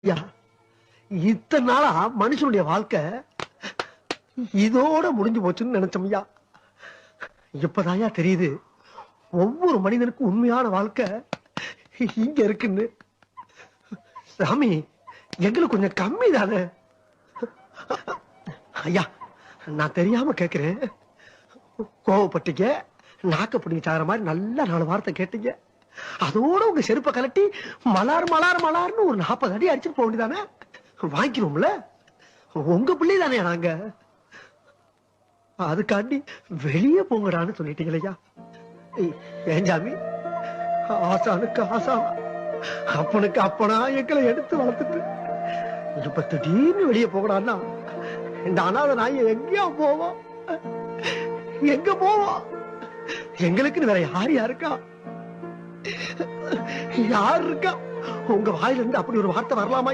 ஐயா, இத்தனை நாளா மனுஷனுடைய வாழ்க்கை இதோட முடிஞ்சு போச்சுன்னு நினைச்சோம் ஐயா. இப்பதாயா தெரியுது ஒவ்வொரு மனிதனுக்கும் உண்மையான வாழ்க்கை இங்க இருக்குன்னு. சாமி, எங்களுக்கு கொஞ்சம் கம்மி தானே ஐயா. நான் தெரியாம கேக்குறேன். கோவப்பட்டீங்க, நாக்க பிடிங்க சாகிற மாதிரி நல்ல 4 வார்த்தை கேட்டீங்க. அதோட உங்க செருப்பை கலட்டி மலார் மலார் மலார்னு ஒரு 40 அடி அடிச்சுட்டு போக வேண்டியதானே? வாங்கிக்கணும்ல, உங்க பிள்ளை தானே நாங்க. அதுக்காண்டி வெளியே போங்கடான்னு சொல்லிட்டீங்களையா. ஏன் சாமி, ஆசானுக்கு ஆசானா, அப்பனுக்கு அப்பனா எங்களை எடுத்து வளர்த்துட்டு இப்ப திடீர்னு வெளியே போகடான்னா இந்த அனாதை நாய் எங்கேயா போவோம்? எங்க போவோம்? எங்களுக்குன்னு வேற யார் இருக்கா? யார் இருக்கா? உங்க வாயில இருந்து அப்படி ஒரு வார்த்தை வரலாமா?